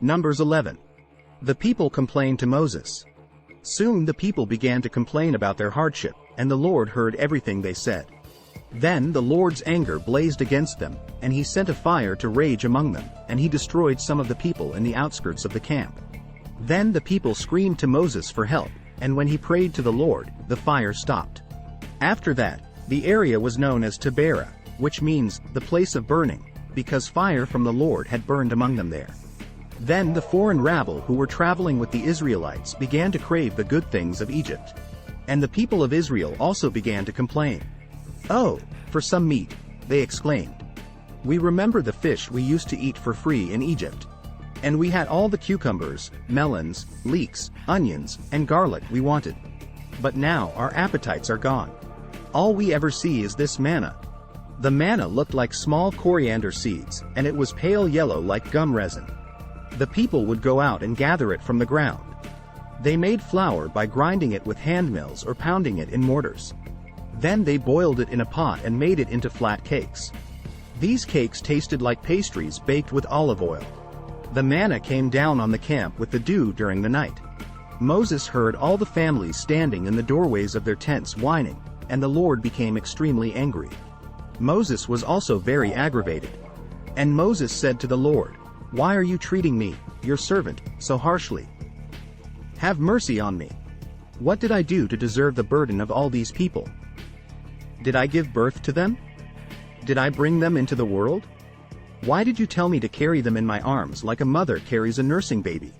Numbers 11. The people complained to Moses. Soon the people began to complain about their hardship, and the Lord heard everything they said. Then the Lord's anger blazed against them, and he sent a fire to rage among them, and he destroyed some of the people in the outskirts of the camp. Then the people screamed to Moses for help, and when he prayed to the Lord, the fire stopped. After that, the area was known as Taberah, which means, the place of burning, because fire from the Lord had burned among them there. Then the foreign rabble who were traveling with the Israelites began to crave the good things of Egypt. And the people of Israel also began to complain. "Oh, for some meat," they exclaimed. "We remember the fish we used to eat for free in Egypt. And we had all the cucumbers, melons, leeks, onions, and garlic we wanted. But now our appetites are gone. All we ever see is this manna." The manna looked like small coriander seeds, and it was pale yellow like gum resin. The people would go out and gather it from the ground. They made flour by grinding it with hand mills or pounding it in mortars. Then they boiled it in a pot and made it into flat cakes. These cakes tasted like pastries baked with olive oil. The manna came down on the camp with the dew during the night. Moses heard all the families standing in the doorways of their tents whining, and the Lord became extremely angry. Moses was also very aggravated. And Moses said to the Lord, "Why are you treating me, your servant, so harshly? Have mercy on me. What did I do to deserve the burden of all these people? Did I give birth to them? Did I bring them into the world? Why did you tell me to carry them in my arms like a mother carries a nursing baby?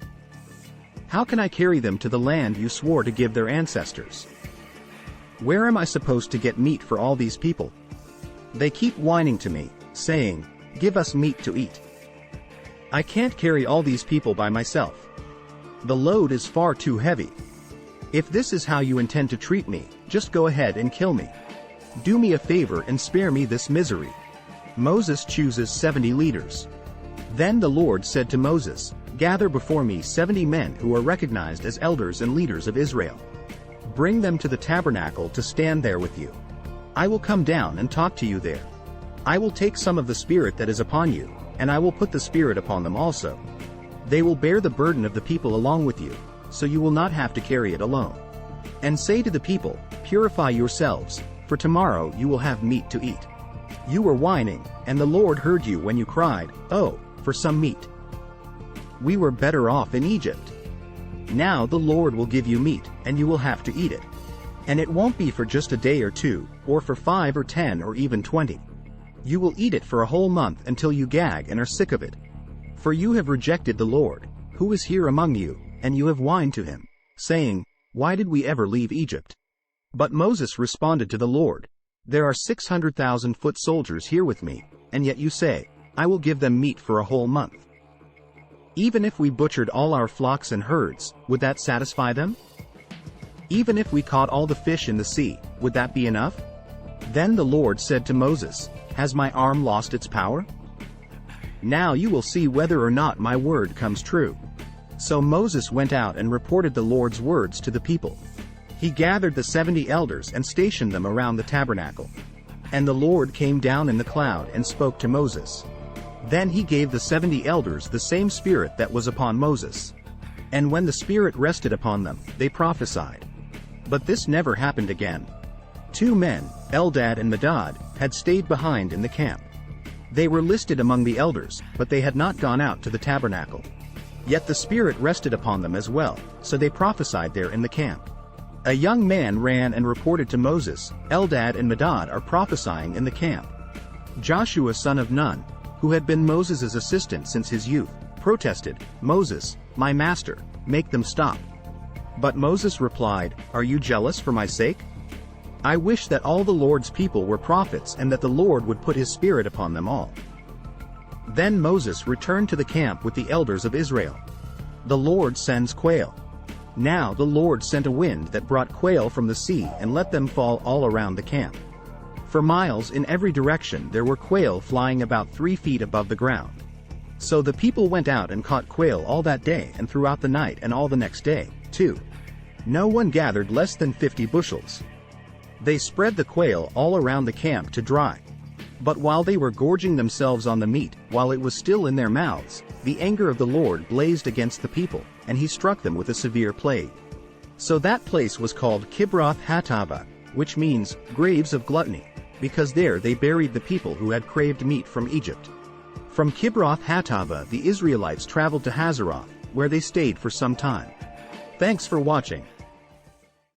How can I carry them to the land you swore to give their ancestors? Where am I supposed to get meat for all these people? They keep whining to me, saying, 'Give us meat to eat.' I can't carry all these people by myself. The load is far too heavy. If this is how you intend to treat me, just go ahead and kill me. Do me a favor and spare me this misery." Moses chooses 70 leaders. Then the Lord said to Moses, "Gather before me 70 men who are recognized as elders and leaders of Israel. Bring them to the tabernacle to stand there with you. I will come down and talk to you there. I will take some of the Spirit that is upon you, and I will put the Spirit upon them also. They will bear the burden of the people along with you, so you will not have to carry it alone. And say to the people, 'Purify yourselves, for tomorrow you will have meat to eat.' You were whining, and the Lord heard you when you cried, 'Oh, for some meat. We were better off in Egypt.' Now the Lord will give you meat, and you will have to eat it. And it won't be for just a day or two, or for 5 or 10 or even 20. You will eat it for a whole month until you gag and are sick of it. For you have rejected the Lord, who is here among you, and you have whined to him, saying, 'Why did we ever leave Egypt?' But Moses responded to the Lord, 'There are 600,000 foot soldiers here with me, and yet you say, I will give them meat for a whole month. Even if we butchered all our flocks and herds, would that satisfy them? Even if we caught all the fish in the sea, would that be enough?' Then the Lord said to Moses, 'Has my arm lost its power? Now you will see whether or not my word comes true.' So Moses went out and reported the Lord's words to the people. He gathered the 70 elders and stationed them around the tabernacle. And the Lord came down in the cloud and spoke to Moses. Then he gave the 70 elders the same spirit that was upon Moses. And when the Spirit rested upon them, they prophesied. But this never happened again. 2 men, Eldad and Medad, had stayed behind in the camp. They were listed among the elders, but they had not gone out to the tabernacle. Yet the Spirit rested upon them as well, so they prophesied there in the camp. A young man ran and reported to Moses, "Eldad and Medad are prophesying in the camp." Joshua son of Nun, who had been Moses' assistant since his youth, protested, "Moses, my master, make them stop." But Moses replied, "Are you jealous for my sake? I wish that all the Lord's people were prophets and that the Lord would put his Spirit upon them all." Then Moses returned to the camp with the elders of Israel. The Lord sends quail. Now the Lord sent a wind that brought quail from the sea and let them fall all around the camp. For miles in every direction there were quail flying about 3 feet above the ground. So the people went out and caught quail all that day and throughout the night and all the next day, too. No one gathered less than 50 bushels. They spread the quail all around the camp to dry. But while they were gorging themselves on the meat, while it was still in their mouths, the anger of the Lord blazed against the people, and he struck them with a severe plague. So that place was called Kibroth Hattaavah, which means, graves of gluttony, because there they buried the people who had craved meat from Egypt. From Kibroth Hattaavah the Israelites traveled to Hazeroth, where they stayed for some time. Thanks for watching.